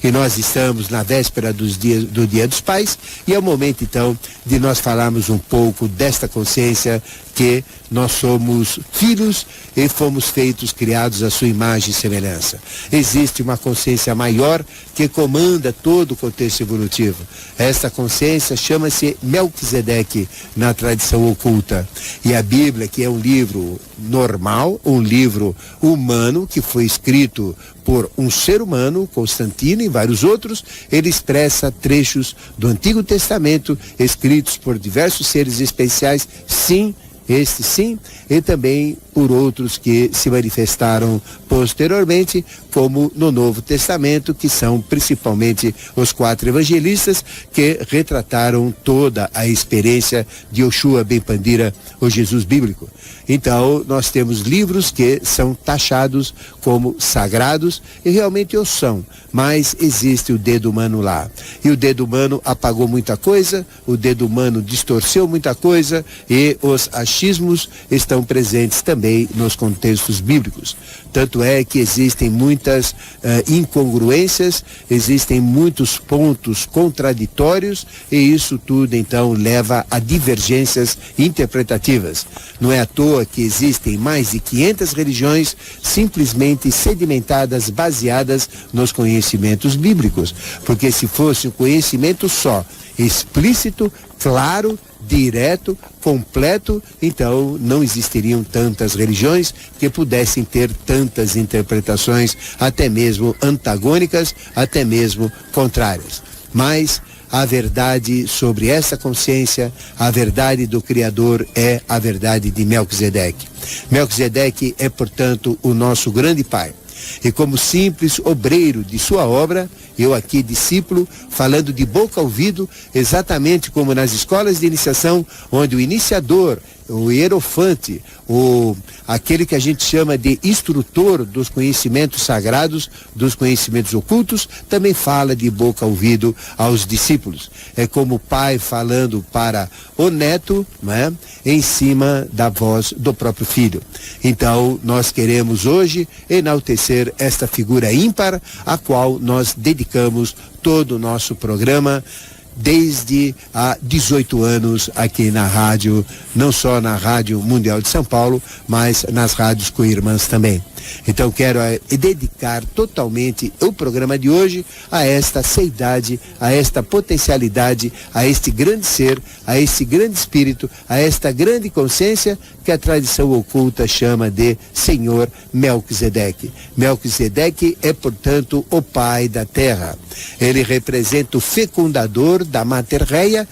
E nós estamos na véspera do Dia dos Pais, e é o momento então de nós falarmos um pouco desta consciência que nós somos filhos e fomos feitos, criados à sua imagem e semelhança. Existe uma consciência maior que comanda todo o contexto evolutivo. Esta consciência chama-se Melquisedeque na tradição oculta. E a Bíblia, que é um livro normal, um livro humano, que foi escrito por um ser humano, Constantino e vários outros, ele expressa trechos do Antigo Testamento escritos por diversos seres especiais, sim, este sim, e também por outros que se manifestaram posteriormente, como no Novo Testamento, que são principalmente os 4 evangelistas que retrataram toda a experiência de Yoshua Ben Pandira, o Jesus bíblico. Então, nós temos livros que são taxados como sagrados, e realmente o são, mas existe o dedo humano lá. E o dedo humano apagou muita coisa, o dedo humano distorceu muita coisa, e os achismos estão presentes também nos contextos bíblicos. Tanto é que existem muitas incongruências, existem muitos pontos contraditórios, e isso tudo então leva a divergências interpretativas. Não é à toa que existem mais de 500 religiões simplesmente sedimentadas, baseadas nos conhecimentos bíblicos, porque se fosse um conhecimento só, explícito, claro, direto, completo, então não existiriam tantas religiões que pudessem ter tantas interpretações, até mesmo antagônicas, até mesmo contrárias. Mas a verdade sobre essa consciência, a verdade do Criador é a verdade de Melquisedeque. Melquisedeque é, portanto, o nosso grande Pai. E como simples obreiro de sua obra, eu aqui, discípulo, falando de boca a ouvido, exatamente como nas escolas de iniciação, onde o iniciador, o hierofante, aquele que a gente chama de instrutor dos conhecimentos sagrados, dos conhecimentos ocultos, também fala de boca a ouvido aos discípulos. É como o pai falando para o neto, né, em cima da voz do próprio filho. Então, nós queremos hoje enaltecer esta figura ímpar, a qual nós dedicamos todo o nosso programa, desde há 18 anos aqui na rádio, não só na Rádio Mundial de São Paulo, mas nas rádios co-irmãs também. Então quero dedicar totalmente o programa de hoje a esta seidade, a esta potencialidade, a este grande ser, a este grande espírito, a esta grande consciência que a tradição oculta chama de Senhor Melquisedeque. Melquisedeque é, portanto, o pai da terra. Ele representa o fecundador da matéria,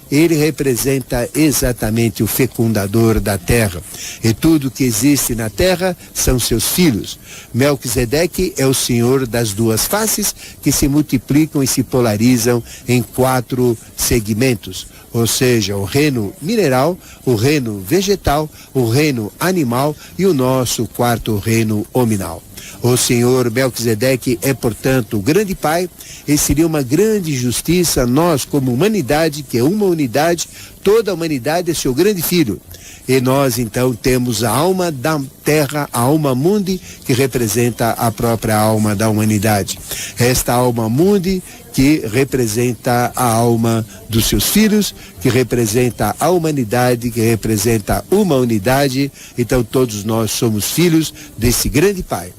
ele representa exatamente o fecundador da terra. E tudo que existe na terra são seus filhos. Melquisedeque é o Senhor das duas faces que se multiplicam e se polarizam em 4 segmentos. Ou seja, o reino mineral, o reino vegetal, o reino animal e o nosso 4º reino hominal. O Senhor Melquisedeque é, portanto, o grande Pai, e seria uma grande justiça nós, como humanidade, que é uma unidade, toda a humanidade é seu grande filho. E nós, então, temos a alma da terra, a alma mundi, que representa a própria alma da humanidade. Esta alma mundi que representa a alma dos seus filhos, que representa a humanidade, que representa uma unidade. Então todos nós somos filhos desse grande Pai.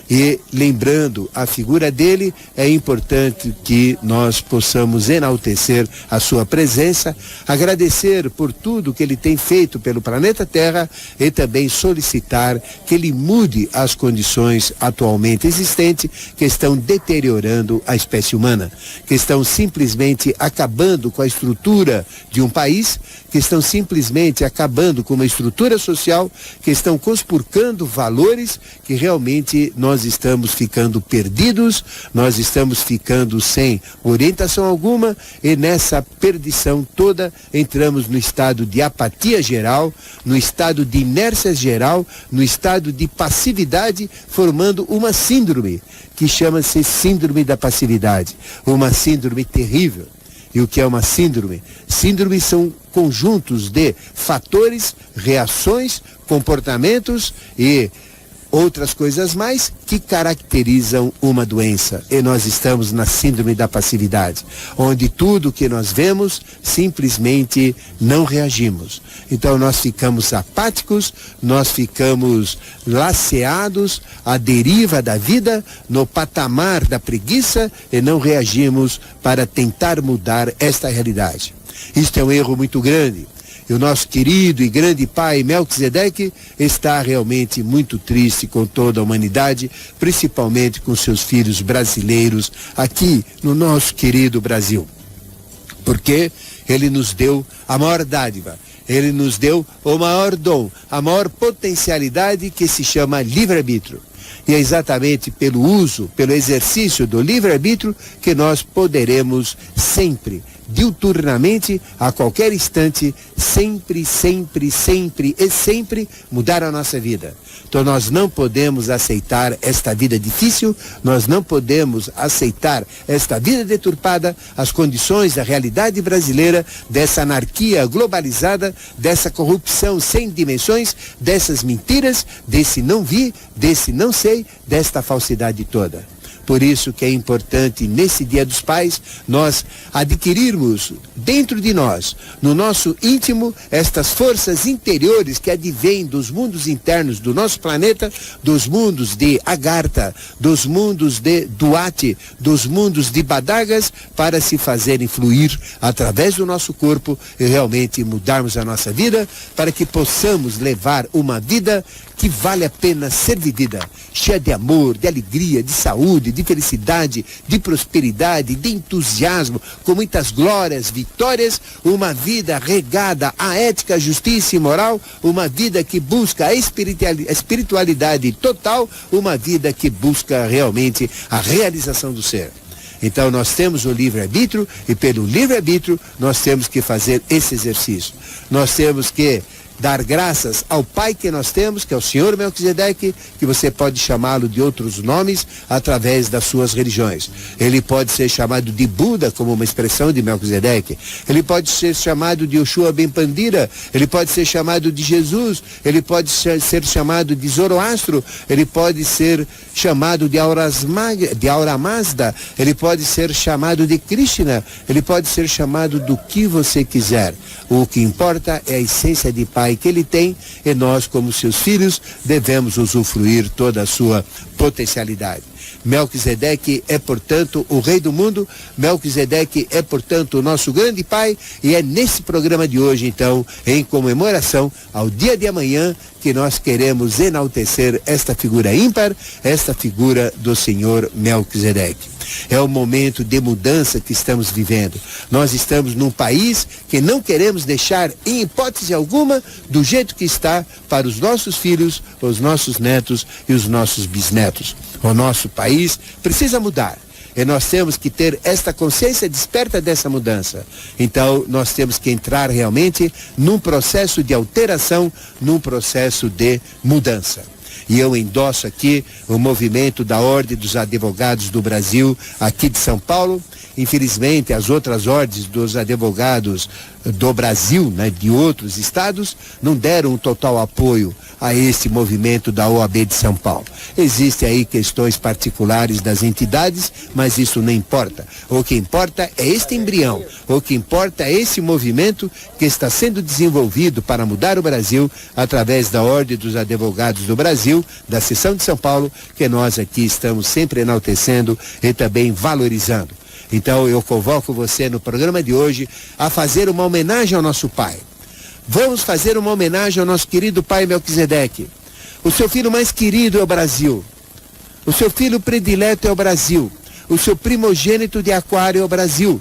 E lembrando a figura dele, é importante que nós possamos enaltecer a sua presença, agradecer por tudo que ele tem feito pelo planeta Terra e também solicitar que ele mude as condições atualmente existentes que estão deteriorando a espécie humana, que estão simplesmente acabando com a estrutura de um país, que estão simplesmente acabando com uma estrutura social, que estão conspurcando valores que realmente nós estamos ficando perdidos, nós estamos ficando sem orientação alguma, e nessa perdição toda entramos no estado de apatia geral, no estado de inércia geral, no estado de passividade, formando uma síndrome que chama-se síndrome da passividade, uma síndrome terrível. E o que é uma síndrome? Síndromes são conjuntos de fatores, reações, comportamentos e outras coisas mais que caracterizam uma doença. E nós estamos na síndrome da passividade, onde tudo que nós vemos, simplesmente não reagimos. Então nós ficamos apáticos, nós ficamos laceados à deriva da vida, no patamar da preguiça, e não reagimos para tentar mudar esta realidade. Isto é um erro muito grande. E o nosso querido e grande pai Melquisedeque está realmente muito triste com toda a humanidade, principalmente com seus filhos brasileiros aqui no nosso querido Brasil. Porque ele nos deu a maior dádiva, ele nos deu o maior dom, a maior potencialidade, que se chama livre-arbítrio. E é exatamente pelo uso, pelo exercício do livre-arbítrio que nós poderemos sempre, diuturnamente, a qualquer instante, sempre mudar a nossa vida. Então nós não podemos aceitar esta vida difícil, nós não podemos aceitar esta vida deturpada, as condições da realidade brasileira, dessa anarquia globalizada, dessa corrupção sem dimensões, dessas mentiras, desse não vi, desse não sei, desta falsidade toda. Por isso que é importante, nesse Dia dos Pais, nós adquirirmos dentro de nós, no nosso íntimo, estas forças interiores que advêm dos mundos internos do nosso planeta, dos mundos de Agartha, dos mundos de Duat, dos mundos de Badagas, para se fazerem fluir através do nosso corpo e realmente mudarmos a nossa vida, para que possamos levar uma vida que vale a pena ser vivida, cheia de amor, de alegria, de saúde, de felicidade, de prosperidade, de entusiasmo, com muitas glórias, vitórias, uma vida regada à ética, justiça e moral, uma vida que busca a espiritualidade total, uma vida que busca realmente a realização do ser. Então nós temos o livre-arbítrio, e pelo livre-arbítrio nós temos que fazer esse exercício. Nós temos que dar graças ao Pai que nós temos, que é o Senhor Melquisedeque, que você pode chamá-lo de outros nomes através das suas religiões. Ele pode ser chamado de Buda, como uma expressão de Melquisedeque. Ele pode ser chamado de Yoshua Ben Pandira. Ele pode ser chamado de Jesus. Ele pode ser chamado de Zoroastro. Ele pode ser chamado de Aura Mazda. Ele pode ser chamado de Krishna. Ele pode ser chamado do que você quiser. O que importa é a essência de Pai que ele tem, e nós, como seus filhos, devemos usufruir toda a sua potencialidade. Melquisedeque é, portanto, o Rei do mundo. Melquisedeque é, portanto, o nosso grande Pai, e é nesse programa de hoje, então, em comemoração ao dia de amanhã, que nós queremos enaltecer esta figura ímpar, esta figura do Senhor Melquisedeque. É o momento de mudança que estamos vivendo. Nós estamos num país que não queremos deixar, em hipótese alguma, do jeito que está, para os nossos filhos, os nossos netos e os nossos bisnetos. O nosso país precisa mudar. E nós temos que ter esta consciência desperta dessa mudança. Então, nós temos que entrar realmente num processo de alteração, num processo de mudança. E eu endosso aqui o movimento da Ordem dos Advogados do Brasil, aqui de São Paulo. Infelizmente, as outras ordens dos advogados do Brasil, né, de outros estados, não deram um total apoio a esse movimento da OAB de São Paulo. Existem aí questões particulares das entidades, mas isso não importa. O que importa é este embrião, o que importa é esse movimento que está sendo desenvolvido para mudar o Brasil através da Ordem dos Advogados do Brasil, da seção de São Paulo, que nós aqui estamos sempre enaltecendo e também valorizando. Então eu convoco você no programa de hoje a fazer uma homenagem ao nosso pai. Vamos fazer uma homenagem ao nosso querido pai Melquisedeque. O seu filho mais querido é o Brasil. O seu filho predileto é o Brasil. O seu primogênito de aquário é o Brasil.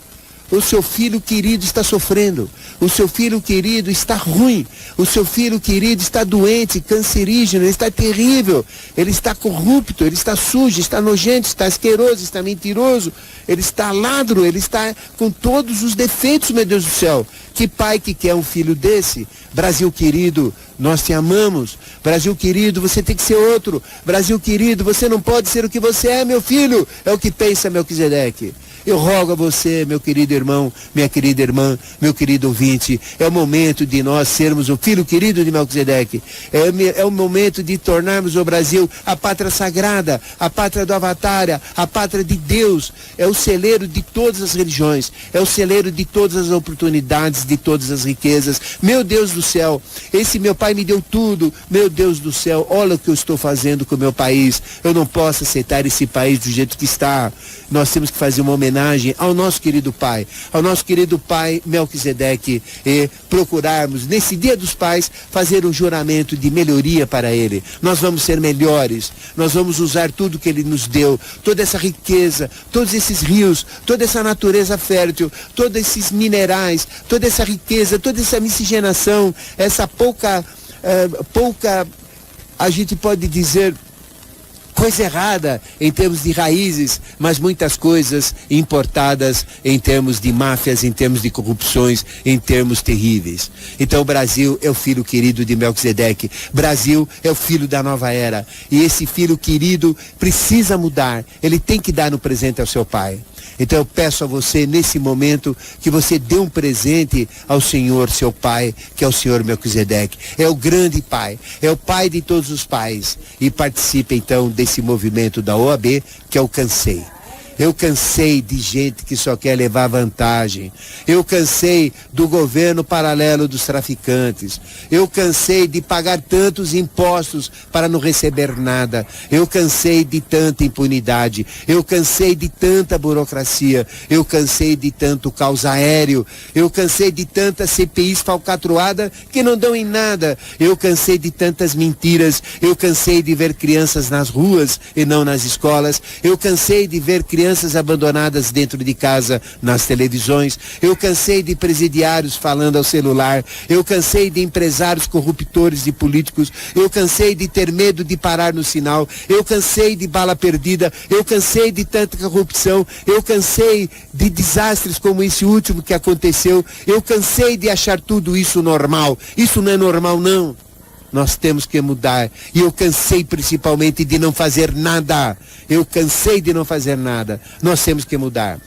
O seu filho querido está sofrendo. O seu filho querido está ruim. O seu filho querido está doente, cancerígeno, ele está terrível. Ele está corrupto, ele está sujo, está nojento, está asqueroso, está mentiroso. Ele está ladro, ele está com todos os defeitos, meu Deus do céu. Que pai que quer um filho desse? Brasil querido, nós te amamos. Brasil querido, você tem que ser outro. Brasil querido, você não pode ser o que você é, meu filho. É o que pensa Melquisedeque. Eu rogo a você, meu querido irmão, minha querida irmã, meu querido ouvinte, é o momento de nós sermos o filho querido de Melquisedeque. É o momento de tornarmos o Brasil a pátria sagrada, a pátria do Avatar, a pátria de Deus. É o celeiro de todas as religiões, é o celeiro de todas as oportunidades, de todas as riquezas. Meu Deus do céu, esse meu pai me deu tudo. Meu Deus do céu, olha o que eu estou fazendo com o meu país. Eu não posso aceitar esse país do jeito que está. Nós temos que fazer uma homenagem ao nosso querido pai Melquisedeque, e procurarmos nesse Dia dos Pais fazer um juramento de melhoria para ele. Nós vamos ser melhores, nós vamos usar tudo que ele nos deu, toda essa riqueza, todos esses rios, toda essa natureza fértil, todos esses minerais, toda essa riqueza, toda essa miscigenação, essa pouca, a gente pode dizer, coisa errada em termos de raízes, mas muitas coisas importadas em termos de máfias, em termos de corrupções, em termos terríveis. Então o Brasil é o filho querido de Melquisedeque. Brasil é o filho da nova era. E esse filho querido precisa mudar. Ele tem que dar no presente ao seu pai. Então eu peço a você, nesse momento, que você dê um presente ao Senhor, seu pai, que é o Senhor Melquisedeque. É o grande pai, é o pai de todos os pais. E participe então desse movimento da OAB, que eu cansei. Eu cansei de gente que só quer levar vantagem. Eu cansei do governo paralelo dos traficantes. Eu cansei de pagar tantos impostos para não receber nada. Eu cansei de tanta impunidade. Eu cansei de tanta burocracia. Eu cansei de tanto caos aéreo. Eu cansei de tantas CPIs falcatruadas que não dão em nada. Eu cansei de tantas mentiras. Eu cansei de ver crianças nas ruas e não nas escolas. Eu cansei de ver crianças abandonadas dentro de casa nas televisões. Eu cansei de presidiários falando ao celular. Eu cansei de empresários corruptores e políticos. Eu cansei de ter medo de parar no sinal. Eu cansei de bala perdida. Eu cansei de tanta corrupção. Eu cansei de desastres como esse último que aconteceu. Eu cansei de achar tudo isso normal. Isso não é normal, não. Nós temos que mudar. E eu cansei principalmente de não fazer nada. Eu cansei de não fazer nada. Nós temos que mudar.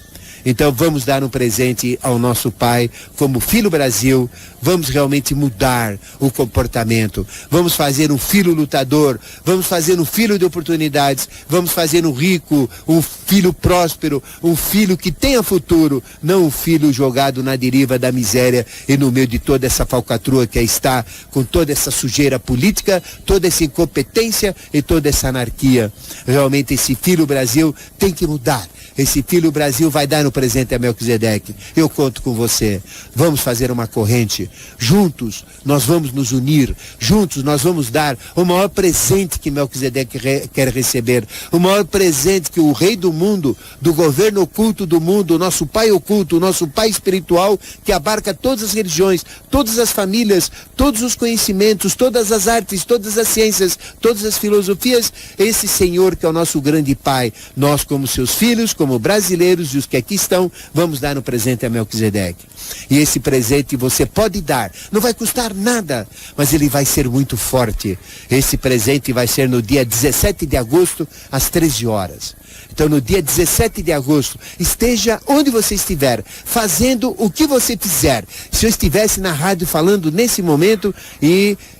Então vamos dar um presente ao nosso pai, como Filho Brasil. Vamos realmente mudar o comportamento. Vamos fazer um filho lutador. Vamos fazer um filho de oportunidades. Vamos fazer um rico, um filho próspero, um filho que tenha futuro. Não um filho jogado na deriva da miséria e no meio de toda essa falcatrua que aí está, com toda essa sujeira política, toda essa incompetência e toda essa anarquia. Realmente esse Filho Brasil tem que mudar. Esse Filho Brasil vai dar no presente a Melquisedeque. Eu conto com você. Vamos fazer uma corrente. Juntos nós vamos nos unir. Juntos nós vamos dar o maior presente que Melquisedeque quer receber. O maior presente que o rei do mundo, do governo oculto do mundo, o nosso pai oculto, o nosso pai espiritual, que abarca todas as religiões, todas as famílias, todos os conhecimentos, todas as artes, todas as ciências, todas as filosofias, esse Senhor que é o nosso grande pai. Nós, como seus filhos, como brasileiros e os que aqui estão, vamos dar um presente a Melquisedeque. E esse presente você pode dar, não vai custar nada, mas ele vai ser muito forte. Esse presente vai ser no dia 17 de agosto, às 13 horas. Então no dia 17 de agosto, esteja onde você estiver, fazendo o que você fizer. Se eu estivesse na rádio falando nesse momento,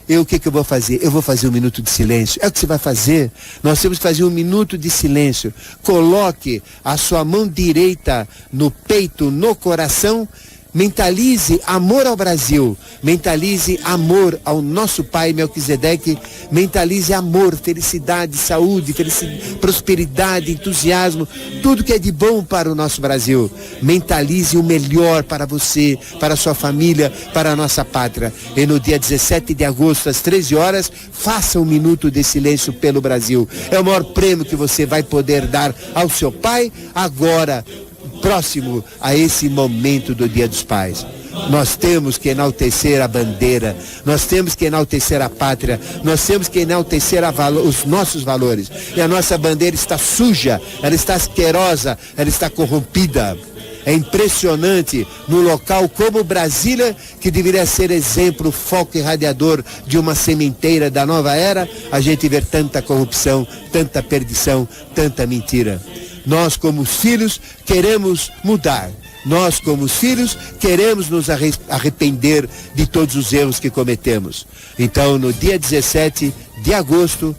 o que eu vou fazer? Eu vou fazer um minuto de silêncio. É o que você vai fazer. Nós temos que fazer um minuto de silêncio. Coloque a sua mão direita no peito, no coração. Mentalize amor ao Brasil, mentalize amor ao nosso pai Melquisedeque, mentalize amor, felicidade, saúde, prosperidade, entusiasmo, tudo que é de bom para o nosso Brasil. Mentalize o melhor para você, para a sua família, para a nossa pátria. E no dia 17 de agosto, às 13 horas, faça um minuto de silêncio pelo Brasil. É o maior prêmio que você vai poder dar ao seu pai agora, próximo a esse momento do Dia dos Pais. Nós temos que enaltecer a bandeira, nós temos que enaltecer a pátria, nós temos que enaltecer os nossos valores. E a nossa bandeira está suja, ela está asquerosa, ela está corrompida. É impressionante, no local como Brasília, que deveria ser exemplo, foco irradiador de uma sementeira da nova era, a gente vê tanta corrupção, tanta perdição, tanta mentira. Nós, como filhos, queremos mudar. Nós, como filhos, queremos nos arrepender de todos os erros que cometemos. Então, no dia 17 de agosto,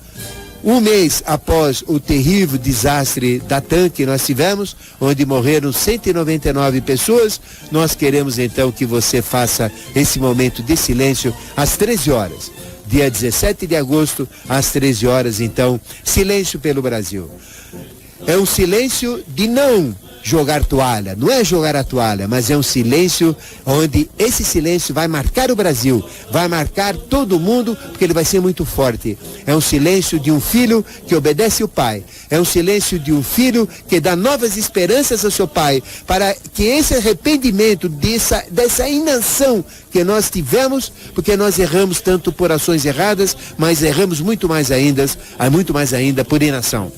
um mês após o terrível desastre da TAM que nós tivemos, onde morreram 199 pessoas, nós queremos então que você faça esse momento de silêncio às 13 horas. Dia 17 de agosto, às 13 horas, então, silêncio pelo Brasil. É um silêncio de não jogar toalha, não é jogar a toalha, mas é um silêncio onde esse silêncio vai marcar o Brasil, vai marcar todo mundo, porque ele vai ser muito forte. É um silêncio de um filho que obedece o pai, é um silêncio de um filho que dá novas esperanças ao seu pai, para que esse arrependimento dessa inação que nós tivemos, porque nós erramos tanto por ações erradas, mas erramos muito mais ainda por inação.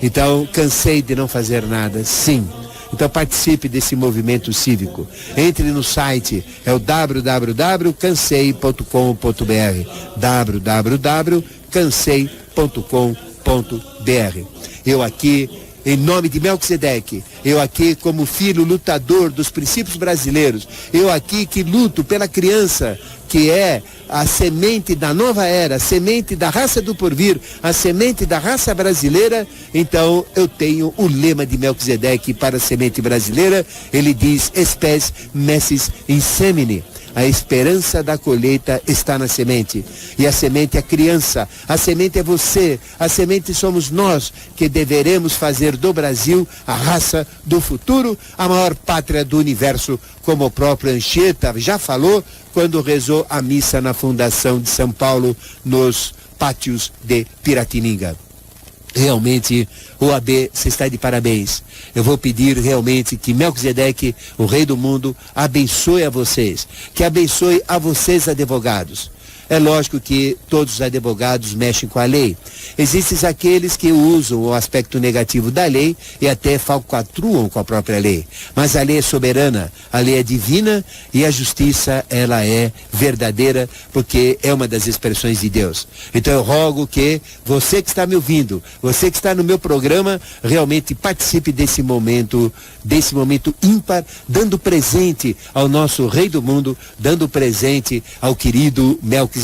Então, cansei de não fazer nada, sim. Então participe desse movimento cívico. Entre no site, é o www.cansei.com.br, www.cansei.com.br. Eu aqui, em nome de Melquisedeque, eu aqui como filho lutador dos princípios brasileiros, eu aqui que luto pela criança, que é a semente da nova era, a semente da raça do porvir, a semente da raça brasileira. Então eu tenho o lema de Melquisedeque para a semente brasileira. Ele diz: Spes messis in semine. A esperança da colheita está na semente. E a semente é a criança, a semente é você, a semente somos nós, que deveremos fazer do Brasil a raça do futuro, a maior pátria do universo, como o próprio Anchieta já falou quando rezou a missa na Fundação de São Paulo, nos pátios de Piratininga. Realmente, OAB, você está de parabéns. Eu vou pedir realmente que Melquisedeque, o Rei do Mundo, abençoe a vocês. Que abençoe a vocês, advogados. É lógico que todos os advogados mexem com a lei. Existem aqueles que usam o aspecto negativo da lei e até falcatruam com a própria lei. Mas a lei é soberana, a lei é divina e a justiça, ela é verdadeira, porque é uma das expressões de Deus. Então eu rogo que você que está me ouvindo, você que está no meu programa, realmente participe desse momento ímpar, dando presente ao nosso Rei do Mundo, dando presente ao querido Melquisedeque.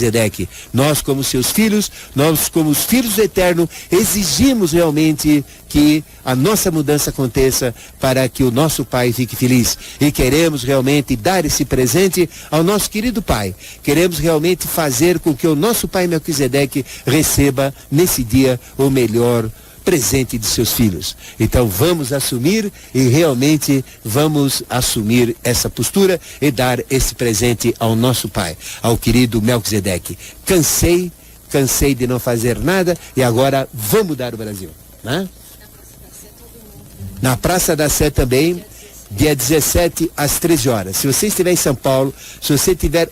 Nós, como seus filhos, nós, como os filhos do Eterno, exigimos realmente que a nossa mudança aconteça para que o nosso Pai fique feliz. E queremos realmente dar esse presente ao nosso querido Pai. Queremos realmente fazer com que o nosso Pai Melquisedeque receba nesse dia o melhor presente de seus filhos. Então vamos assumir e realmente vamos assumir essa postura e dar esse presente ao nosso Pai, ao querido Melquisedeque. Cansei de não fazer nada e agora vamos mudar o Brasil, né? Na Praça da Sé também, dia 17 às 13 horas. Se você estiver em São Paulo, se você tiver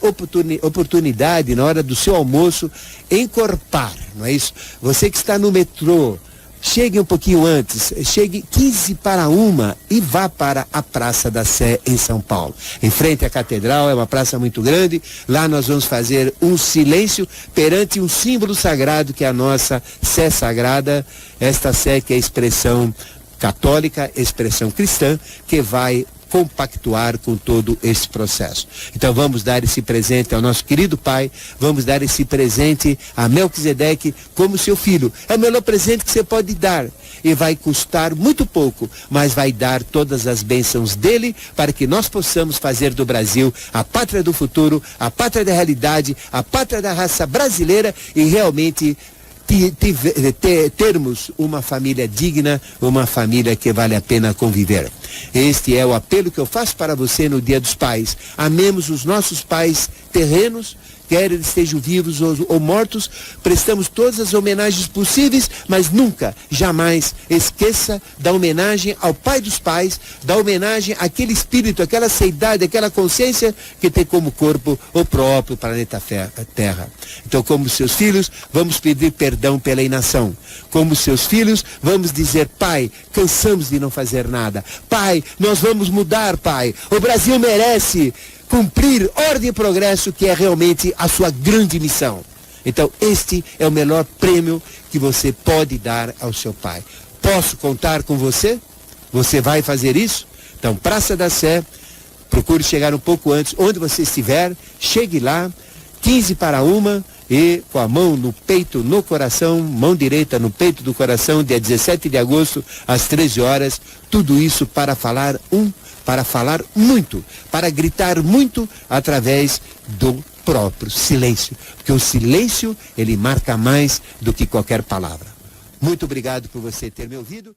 oportunidade na hora do seu almoço, encorpar, não é isso? Você que está no metrô, chegue um pouquinho antes, chegue 15 para 1 e vá para a Praça da Sé em São Paulo. Em frente à Catedral, é uma praça muito grande. Lá nós vamos fazer um silêncio perante um símbolo sagrado que é a nossa Sé Sagrada. Esta Sé que é a expressão católica, expressão cristã, que vai compactuar com todo esse processo. Então vamos dar esse presente ao nosso querido Pai, vamos dar esse presente a Melquisedeque como seu filho. É o melhor presente que você pode dar e vai custar muito pouco, mas vai dar todas as bênçãos dele para que nós possamos fazer do Brasil a pátria do futuro, a pátria da realidade, a pátria da raça brasileira e realmente termos uma família digna, uma família que vale a pena conviver. Este é o apelo que eu faço para você no Dia dos Pais. Amemos os nossos pais terrenos, quer eles estejam vivos ou mortos, prestamos todas as homenagens possíveis, mas nunca, jamais esqueça da homenagem ao Pai dos Pais, da homenagem àquele espírito, àquela seidade, àquela consciência que tem como corpo o próprio planeta Terra. Então, como seus filhos, vamos pedir perdão pela inação. Como seus filhos, vamos dizer: Pai, cansamos de não fazer nada. Pai, nós vamos mudar, Pai. O Brasil merece cumprir ordem e progresso, que é realmente a sua grande missão. Então, este é o melhor prêmio que você pode dar ao seu pai. Posso contar com você? Você vai fazer isso? Então, Praça da Sé, procure chegar um pouco antes, onde você estiver, chegue lá, 15 para 1, e com a mão no peito, no coração, mão direita no peito do coração, dia 17 de agosto, às 13 horas, tudo isso para falar muito, para gritar muito através do próprio silêncio, porque o silêncio, ele marca mais do que qualquer palavra. Muito obrigado por você ter me ouvido.